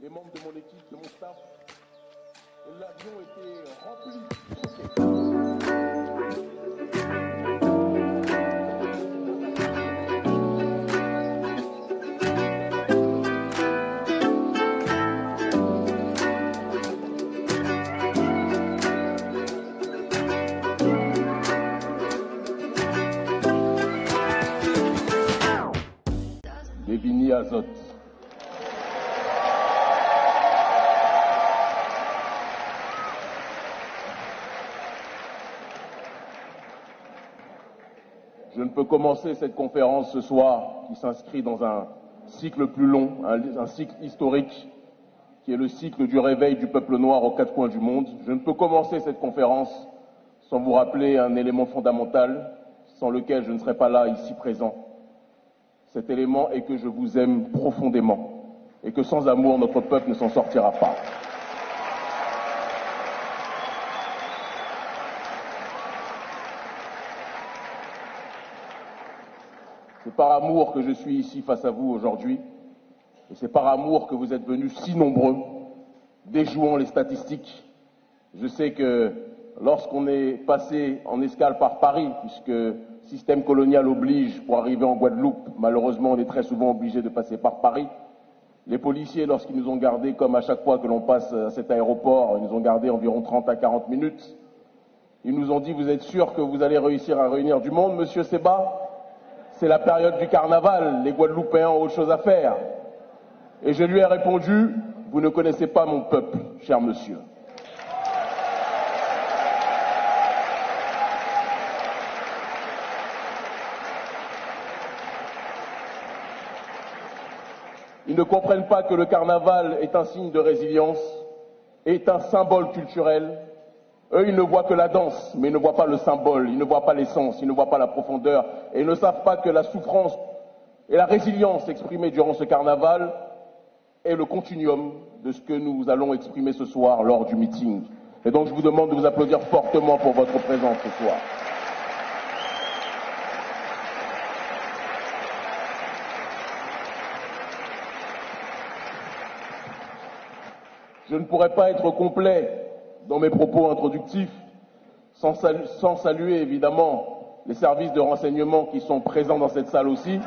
les membres de mon équipe, de mon staff. Et l'avion était rempli. Devini Azote. Je ne peux commencer cette conférence ce soir, qui s'inscrit dans un cycle plus long, un cycle historique, qui est le cycle du réveil du peuple noir aux quatre coins du monde. Je ne peux commencer cette conférence sans vous rappeler un élément fondamental, sans lequel je ne serais pas là, ici présent. Cet élément est que je vous aime profondément, et que sans amour, notre peuple ne s'en sortira pas. C'est par amour que je suis ici face à vous aujourd'hui, et c'est par amour que vous êtes venus si nombreux, déjouant les statistiques. Je sais que lorsqu'on est passé en escale par Paris, puisque système colonial oblige pour arriver en Guadeloupe, malheureusement on est très souvent obligé de passer par Paris, les policiers, lorsqu'ils nous ont gardés, comme à chaque fois que l'on passe à cet aéroport, ils nous ont gardés environ 30 à 40 minutes, ils nous ont dit: vous êtes sûr que vous allez réussir à réunir du monde, monsieur Seba? C'est la période du carnaval, les Guadeloupéens ont autre chose à faire. Et je lui ai répondu: vous ne connaissez pas mon peuple, cher monsieur. Ils ne comprennent pas que le carnaval est un signe de résilience, est un symbole culturel. Eux, ils ne voient que la danse, mais ils ne voient pas le symbole, ils ne voient pas l'essence, ils ne voient pas la profondeur, et ils ne savent pas que la souffrance et la résilience exprimée durant ce carnaval est le continuum de ce que nous allons exprimer ce soir lors du meeting. Et donc je vous demande de vous applaudir fortement pour votre présence ce soir. Je ne pourrais pas être complet dans mes propos introductifs sans saluer évidemment les services de renseignement qui sont présents dans cette salle aussi.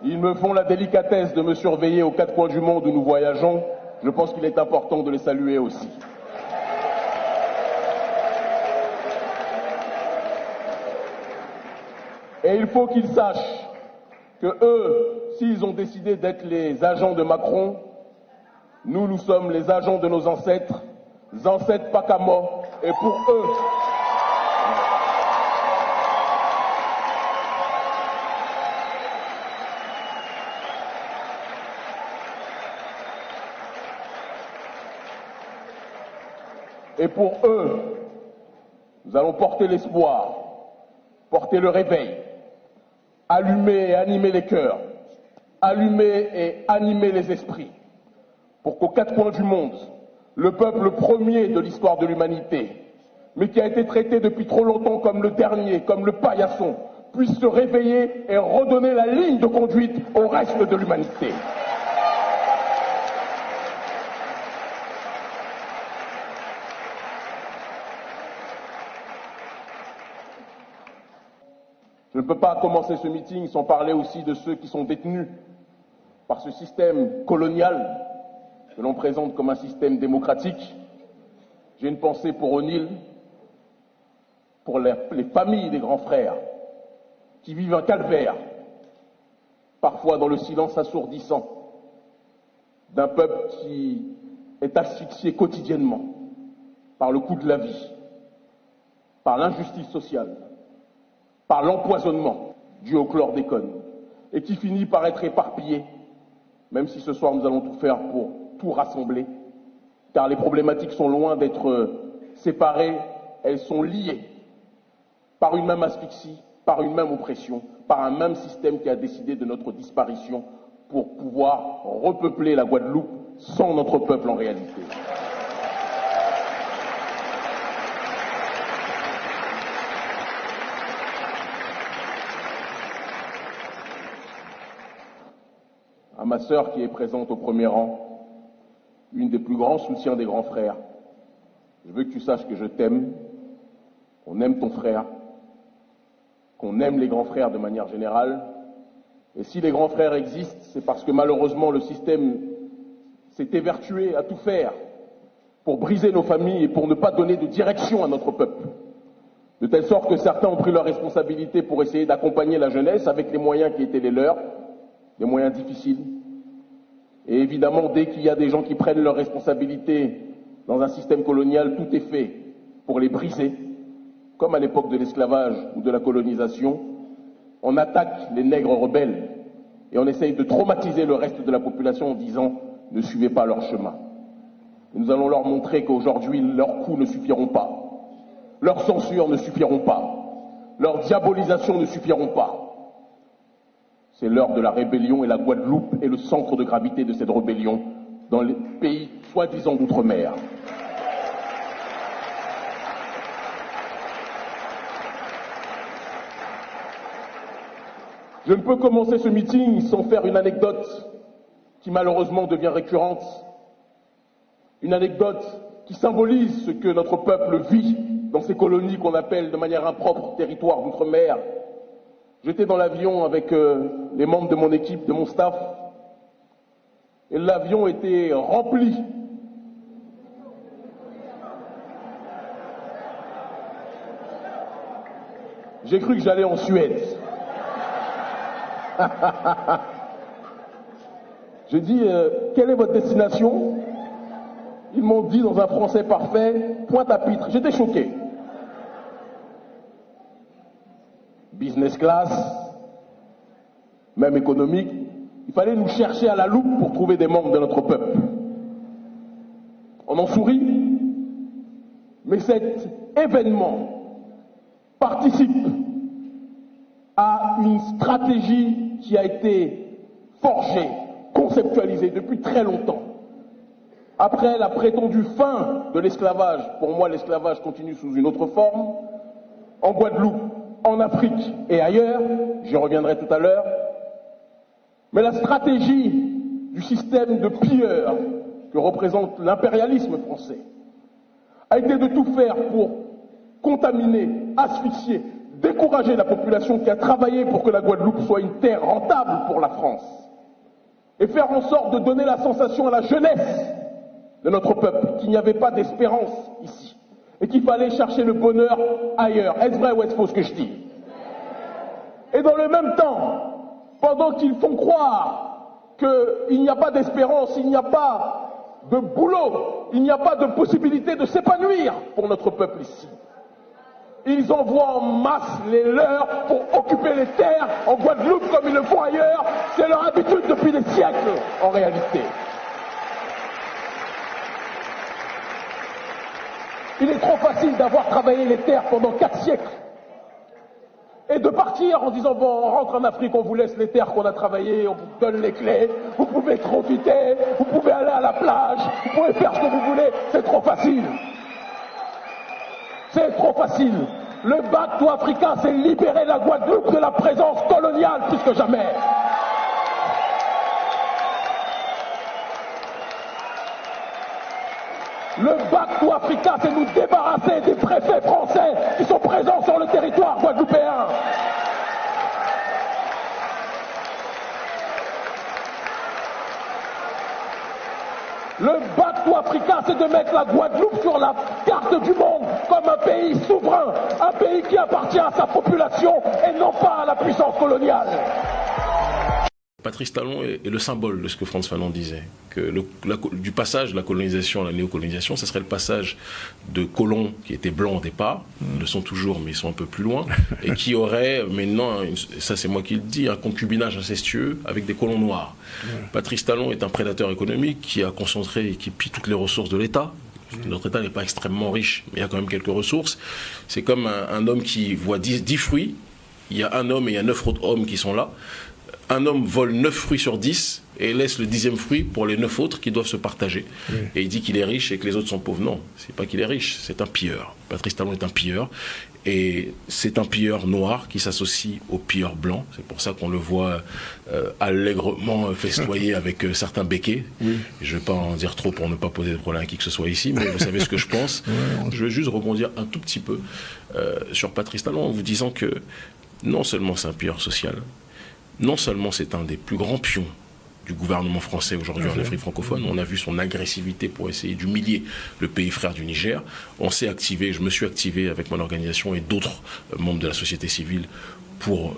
Ils me font la délicatesse de me surveiller aux quatre coins du monde où nous voyageons. Je pense qu'il est important de les saluer aussi. Et il faut qu'ils sachent que eux, s'ils ont décidé d'être les agents de Macron, nous sommes les agents de nos ancêtres Pakamo, et pour eux, nous allons porter l'espoir, porter le réveil, allumer et animer les cœurs, allumer et animer les esprits, pour qu'aux quatre coins du monde, le peuple premier de l'histoire de l'humanité, mais qui a été traité depuis trop longtemps comme le dernier, comme le paillasson, puisse se réveiller et redonner la ligne de conduite au reste de l'humanité. Je ne peux pas commencer ce meeting sans parler aussi de ceux qui sont détenus par ce système colonial que l'on présente comme un système démocratique. J'ai une pensée pour O'Neill, pour les familles des grands frères qui vivent un calvaire, parfois dans le silence assourdissant d'un peuple qui est asphyxié quotidiennement par le coût de la vie, par l'injustice sociale, par l'empoisonnement dû au chlordécone, et qui finit par être éparpillé, même si ce soir nous allons tout faire pour tout rassembler, car les problématiques sont loin d'être séparées, elles sont liées par une même asphyxie, par une même oppression, par un même système qui a décidé de notre disparition pour pouvoir repeupler la Guadeloupe sans notre peuple en réalité. À ma sœur qui est présente au premier rang, une des plus grands soutiens des grands frères, je veux que tu saches que je t'aime, qu'on aime ton frère, qu'on aime les grands frères de manière générale. Et si les grands frères existent, c'est parce que malheureusement le système s'est évertué à tout faire pour briser nos familles et pour ne pas donner de direction à notre peuple. De telle sorte que certains ont pris leurs responsabilités pour essayer d'accompagner la jeunesse avec les moyens qui étaient les leurs, des moyens difficiles. Et évidemment, dès qu'il y a des gens qui prennent leurs responsabilités dans un système colonial, tout est fait pour les briser, comme à l'époque de l'esclavage ou de la colonisation. On attaque les nègres rebelles et on essaye de traumatiser le reste de la population en disant « ne suivez pas leur chemin ». Nous allons leur montrer qu'aujourd'hui, leurs coups ne suffiront pas, leurs censures ne suffiront pas, leurs diabolisations ne suffiront pas. C'est l'heure de la rébellion et la Guadeloupe est le centre de gravité de cette rébellion dans les pays soi-disant d'outre-mer. Je ne peux commencer ce meeting sans faire une anecdote qui malheureusement devient récurrente. Une anecdote qui symbolise ce que notre peuple vit dans ces colonies qu'on appelle de manière impropre territoire d'outre-mer. J'étais dans l'avion avec les membres de mon équipe, de mon staff, et l'avion était rempli. J'ai cru que j'allais en Suède. J'ai dit, quelle est votre destination? Ils m'ont dit dans un français parfait, Pointe-à-Pitre. J'étais choqué. Business class, même économique. Il fallait nous chercher à la loupe pour trouver des membres de notre peuple. On en sourit, mais cet événement participe à une stratégie qui a été forgée, conceptualisée depuis très longtemps. Après la prétendue fin de l'esclavage, pour moi l'esclavage continue sous une autre forme, en Guadeloupe, en Afrique et ailleurs, j'y reviendrai tout à l'heure, mais la stratégie du système de pilleurs que représente l'impérialisme français a été de tout faire pour contaminer, asphyxier, décourager la population qui a travaillé pour que la Guadeloupe soit une terre rentable pour la France et faire en sorte de donner la sensation à la jeunesse de notre peuple qu'il n'y avait pas d'espérance ici et qu'il fallait chercher le bonheur ailleurs. Est-ce vrai ou est-ce faux ce que je dis? Et dans le même temps, pendant qu'ils font croire qu'il n'y a pas d'espérance, il n'y a pas de boulot, il n'y a pas de possibilité de s'épanouir pour notre peuple ici, ils envoient en masse les leurs pour occuper les terres en Guadeloupe comme ils le font ailleurs. C'est leur habitude depuis des siècles, en réalité. Il est trop facile d'avoir travaillé les terres pendant 4 siècles et de partir en disant bon, on rentre en Afrique, on vous laisse les terres qu'on a travaillées, on vous donne les clés, vous pouvez profiter, vous pouvez aller à la plage, vous pouvez faire ce que vous voulez. C'est trop facile. C'est trop facile. Le Back to Africa, c'est libérer la Guadeloupe de la présence coloniale plus que jamais. Le Back to Africa, c'est nous débarrasser des préfets français qui sont présents sur le territoire guadeloupéen. Le Back to Africa, c'est de mettre la Guadeloupe sur la carte du monde comme un pays souverain, un pays qui appartient à sa population et non pas à la puissance coloniale. Patrice Talon est le symbole de ce que Frantz Fanon disait, que du passage de la colonisation à la néocolonisation, ce serait le passage de colons qui étaient blancs au départ, ils le sont toujours mais ils sont un peu plus loin, et qui auraient maintenant, ça c'est moi qui le dis, un concubinage incestueux avec des colons noirs. Patrice Talon est un prédateur économique qui a concentré et qui pille toutes les ressources de l'État. Notre État n'est pas extrêmement riche, mais il y a quand même quelques ressources. C'est comme un homme qui voit 10 fruits, il y a un homme et il y a 9 autres hommes qui sont là. un homme vole 9 fruits sur 10 et laisse le 10e fruit pour les 9 autres qui doivent se partager. Oui. Et il dit qu'il est riche et que les autres sont pauvres. Non, c'est pas qu'il est riche, c'est un pilleur. Patrice Talon est un pilleur. Et c'est un pilleur noir qui s'associe au pilleur blanc. C'est pour ça qu'on le voit allègrement festoyer avec certains béquets. Oui. Je ne vais pas en dire trop pour ne pas poser de problème à qui que ce soit ici, mais vous savez ce que je pense. Je vais juste rebondir un tout petit peu sur Patrice Talon en vous disant que non seulement c'est un pilleur social, non seulement c'est un des plus grands pions du gouvernement français aujourd'hui en Afrique francophone. On a vu son agressivité pour essayer d'humilier le pays frère du Niger. On s'est activé, je me suis activé avec mon organisation et d'autres membres de la société civile pour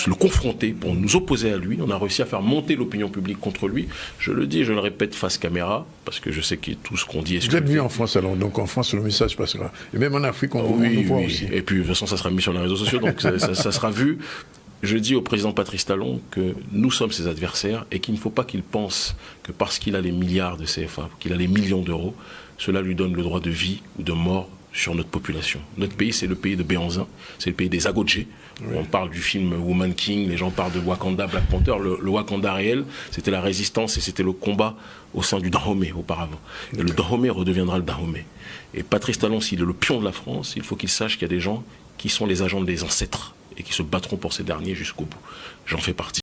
le confronter, pour nous opposer à lui. On a réussi à faire monter l'opinion publique contre lui. Je le dis et je le répète face caméra, parce que je sais que tout ce qu'on dit est... Vous êtes venu en France alors, donc en France le message passera. Et même en Afrique, on nous voit aussi. Et puis de toute façon ça sera mis sur les réseaux sociaux, donc ça sera vu. Je dis au président Patrice Talon que nous sommes ses adversaires et qu'il ne faut pas qu'il pense que parce qu'il a les milliards de CFA, qu'il a les millions d'euros, cela lui donne le droit de vie ou de mort sur notre population. Notre pays, c'est le pays de Béhanzin, c'est le pays des Agodjé. Oui. On parle du film Woman King, les gens parlent de Wakanda, Black Panther. Le Wakanda réel, c'était la résistance et c'était le combat au sein du Dahomey auparavant. Et le Dahomey redeviendra le Dahomey. Et Patrice Talon, s'il est le pion de la France, il faut qu'il sache qu'il y a des gens qui sont les agents des ancêtres et qui se battront pour ces derniers jusqu'au bout. J'en fais partie.